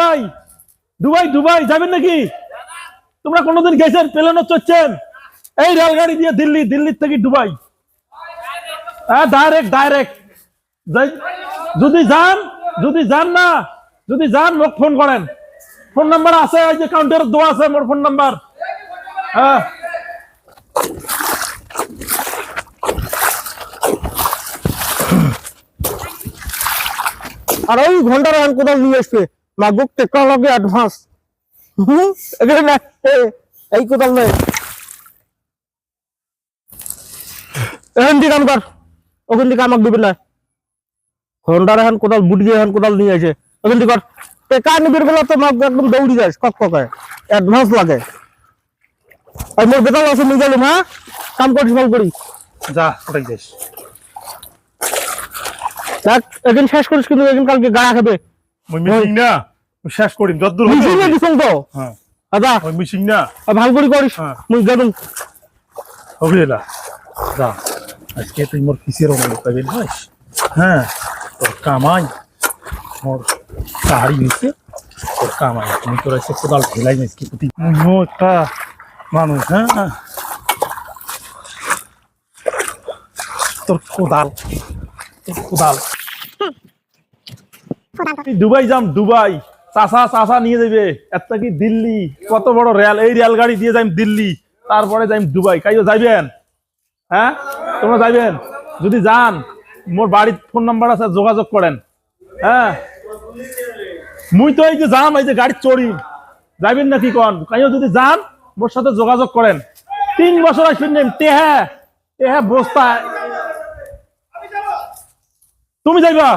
Dubai Dubai Dubai যাবেন নাকি? তোমরা কোনোদিন গেছেন? প্লেনে চড়ছেন? এই রেলগাড়ি দিয়ে দিল্লি, দিল্লির থেকে দুবাই। হ্যাঁ, ডাইরেক্ট ডাইরেক্ট। যদি যান মোক ফোন করেন। ফোন নাম্বার আছে, ওই যে কাউন্টারে দেওয়া আছে মোর ফোন নাম্বার। হ্যাঁ, আর ওই ঘন্টার এখন কোথাও নিয়ে আসবে মাগুক টেকনোলজি অ্যাডভান্স এই কোথাও নেই। এখন দিকে কাম কর, ওখান থেকে আমাকে দিবি না। ঘন্টার এখন কোথাও বুটি এখন কোথাও নিয়ে আসে, ওখান থেকে কর। টেকা নিবির বেলা তো মাগ একদম দৌড়ি যাস, কক ককায় অ্যাডভান্স লাগে। আর মোর বেতন আছে নিয়ে গেলাম। হ্যাঁ, কাম করিস ভাল করি যা ওটাই যাস। দেখ এখন শেষ করিস, কিন্তু এখন কালকে গাড়া খাবে। মই মিটিং না শেষ করি যদ্দূর মিশিং না দিছং তো। হ্যাঁ আদা ওই মিটিং না ভাল করি করিস। মুই গেলুম হবে না। যা আজকে তুই মোর কিসের অনুরোধ পাবেন ভাই? হ্যাঁ, তোর কামাই মোর গাড়ি হয়েছে, তোর কামাই তুমি তোর এসে কোদাল ফেলাই নিস কি প্রতি একটা মানুষ। হ্যাঁ, তোর কোদাল, তোর কোদাল। দুবাই যাম, দুবাই চাষা নিয়ে যাবে। একটা কি দিল্লি, কত বড় রেল, এই রেলগাড়ি দিয়ে যাইম দিল্লি, তারপরে যাইম দুবাই। কাইও যাইবেন? হ্যাঁ, তোমরা যাইবেন? যদি যান মোর বাড়ির ফোন নাম্বার আছে, যোগাযোগ করেন। হ্যাঁ, মুই তো এই যে যাম, এই যে গাড়ি চড়ি, যাইবেন না কি কন? কাইও যদি যান মোর সাথে যোগাযোগ করেন। 3 বছর আসবেন নেম টেহা টেহা বস্তা। তুমি যাইবা?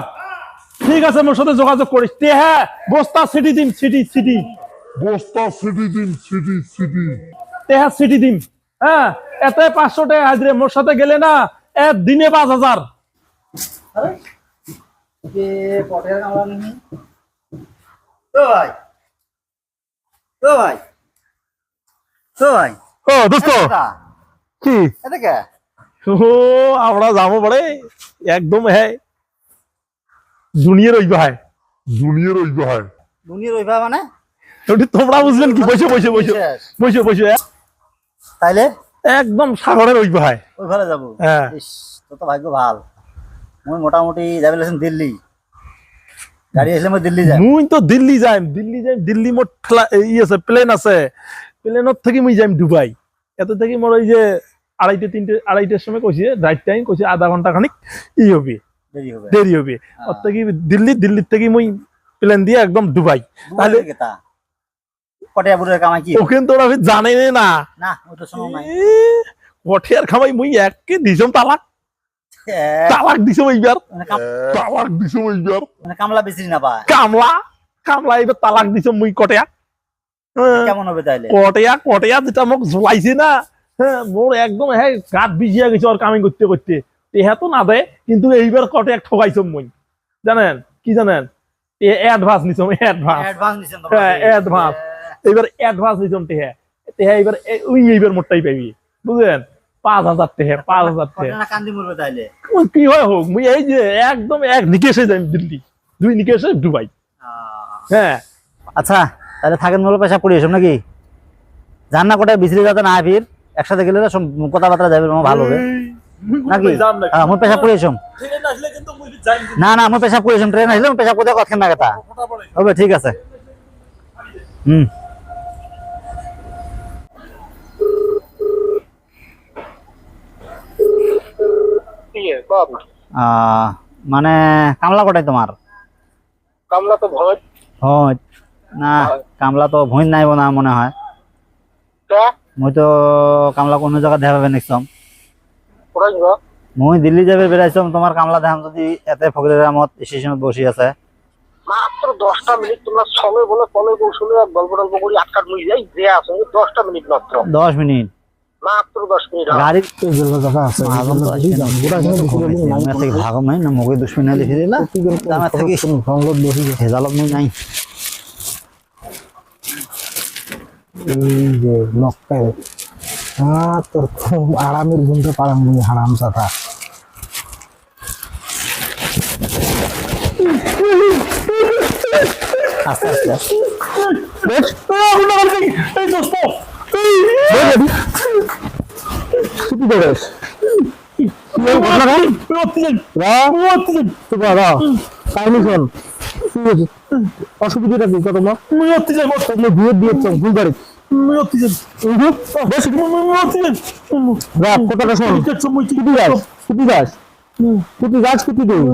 ঠিক আছে, মোর সাথে যোগাযোগ করিস। টেহা বস্তা সিটি দিম, সিটি বস্তা সিটি দিন সিটি টেহা সিটি দিম। হ্যাঁ, এতে 500 টাকা হাজরে। মোর সাথে গেলে না দিনে 5000। ও দোস্ত কি ও আমরা যাবো বড়ে একদম। হ্যাঁ, দুনিয়ার ওই ভাই, দুনিয়ার ওই ভাই দুনিয়ার ওইভাবে মানে তোমরা বুঝলেন কি? বসে তাইলে একদম সাগরের ওই ভাই, ওইভাবে যাবো। হ্যাঁ, তো তো ভাগ্য ভাল। মুই মোটামুটি যাবে দিল্লি, গাড়ি আসলে মই দিল্লি যাই। মুই তো দিল্লি যাইম, দিল্লি মোট আছে, প্লেন আছে। প্লেনত থেকে মুই যাইম দুবাই। এত থেকে মোর ওই যে 2:30-3:30 সময় কইছে রাইট টাইম, কইছে আধা ঘন্টা খানিক হবে, দেরি হবে। ওর থেকে দিল্লির থেকে মুই প্লেন দিয়ে একদম দুবাই। তাহলে পটিয়াপুরের কামাই কি ওখানে তোরা জানে না? না ওটা সময় নাই। পটিয়ার খামাই মুই এককে দিছম তালাক দিছম এইবার। মানে কামলা বেশি না পায়। কামলা এবার তালাক দিছম মুই কটিয়া। কেমন হবে তাইলে? কটিয়া যেটা মোক জ্বলাইছে না, হ্যাঁ, মোর একদম হ্যাঁ গাত ভিজিয়া গেছে ওর কামাই করতে করতে। এহা তো না দেয়, কিন্তু এইবার কটিয়া ঠকাইছম মুই। জানেন কি জানেন? অ্যাডভান্স নিছম, অ্যাডভান্স। এইবার অ্যাডভান্স নিছম টেহা এইবার এইবার মোটটাই পাইবি, বুঝলেন? 5000 টেহা, 5000 টেহা। কান্দি মরবে তাইলে কি হয় হোক, মুই এই যে একদম এক নিকেশে যাই দিল্লি, 2 নিকেশে দুবাই। হ্যাঁ, আচ্ছা তাহলে থাকেন মোর পেশা পড়ি এসব নাকি? জান না কোটায় বিচরি যাতে না ফির একসাথে গেলে কথাবার্তা যাবে ভালো হবে নাকি? হ্যাঁ, মোর পেশা পড়ি এসম। না মোর পেশা পড়ি এসম। ট্রেন আসলে পেশা কোথায় কথা না কথা হবে। ঠিক আছে। মানে কামলা কোটায় তোমার? কামলা তো ভয় না, কামলা তো ভয় নাই না মনে হয়। মই তো কামলা কোন জায়গা দেখা পাবে নিকম। মই দিল্লি যাবে বেড়াইছম, তোমার কামলা দেখাম যদি এতে ফকিরের আমত স্টেশনত বসি আছে। মাত্র 10টা মিনিট তোমরা সময় বলে কলে কৌশলে গল্প টল্প করি আটকাট মুই যাই যে আছে 10টা মিনিট মাত্র। 10 মিনিট মাত্র 10 মিনিট গাড়ি জায়গা আছে। ভাগম নাই না মগে দুশ্মন না লিখে দিলা আমার থেকে সংগত বসি হেজালত মই নাই। এই যে নক্কায় তোর খুব আরামের ঘুমতে পারাম মুই হারাম সাথা। আস্তে আস্তে বেশ এই দোস্ত ছুটি দেবে অসুবিধাটা কি তোমার বিয়ে দিয়েছ ভুল বাড়ি কথাটা শোন কুটি গাছ কুটি গাছ কুটি গাছ কুটি দেই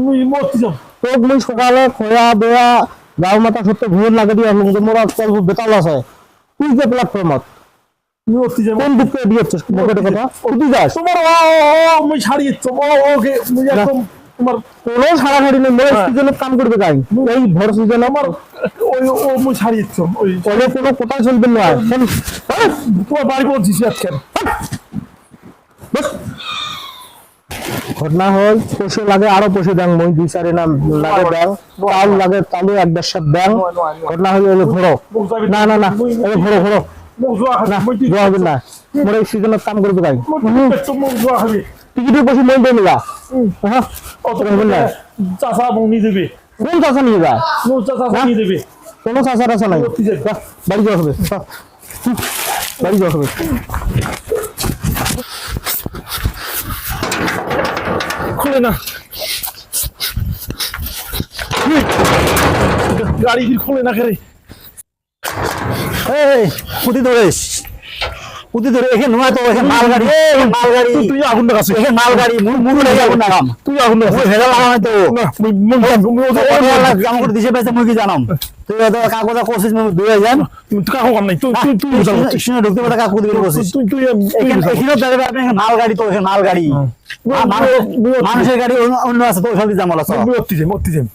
তোক মুই সকালে খোয়া দেয়া গাঁও মাথা সত্য ভুল লাগে দিয়ে মোরা অল্প বেতাল আছে তুই যে প্ল্যাটফর্মত কোন দিকে দিয়েছিস কথা কুটি গাছ তোমার আমি ছাড়িয়েছ ওকে একদম তোমার কোনো সারাসারি নেই মোরা সিজনে কাম করবে গাই এই ভর সিজন আমার ওই ও মুই ছাড়িয়েছ ওই ওরে কোনো কোথায় চলবে না তোমার বাড়ি বলছিস আজকে ঘটনা হল পশু লাগে আরো পশু ব্যাং মই দুই চারি নাম লাগে ব্যাং তাল লাগে তালু এক দেড়শো ব্যাং ঘটনা হল এলো ঘোরো না না না এলো ঘোরো ঘোরো না জোয়া হবে না মোরা এই সিজনে কাম করবে গাই টিকিটের পশু মই দেবে না হ্যাঁ অত হবে না চাষা বনি দেবে কোন চাষা নিয়ে যায় চাষা নিয়ে দেবে কোনো চাষা টাষা নাই বাড়ি যাওয়া হবে বাড়ি যাওয়া হবে খুলে না গাড়ি খুলে না করে এই কুটি ধরেছ কুটি ধরে এখানে নয় তো এখানে মালগাড়ি মালগাড়ি তুই আগুন লাগাছিস এখানে মালগাড়ি মুরু লাগে আগুন লাগাম তুই আগুন লাগাছিস হেলা লাগাম তো জামা করে দিছে পাইছে মুই কি জানাম তুই তো কাগজ করছিস মুই দুই যান কাকু কাম নাই তুই তুই তুই শুনে ঢুকতে পারে কাকু দিকে করছিস তুই তুই এখানে দাঁড়াবে আপনি মালগাড়ি তো এখানে মালগাড়ি মানুষের গাড়ি অন্য আছে তো সব জামাল আছে মরতে যাই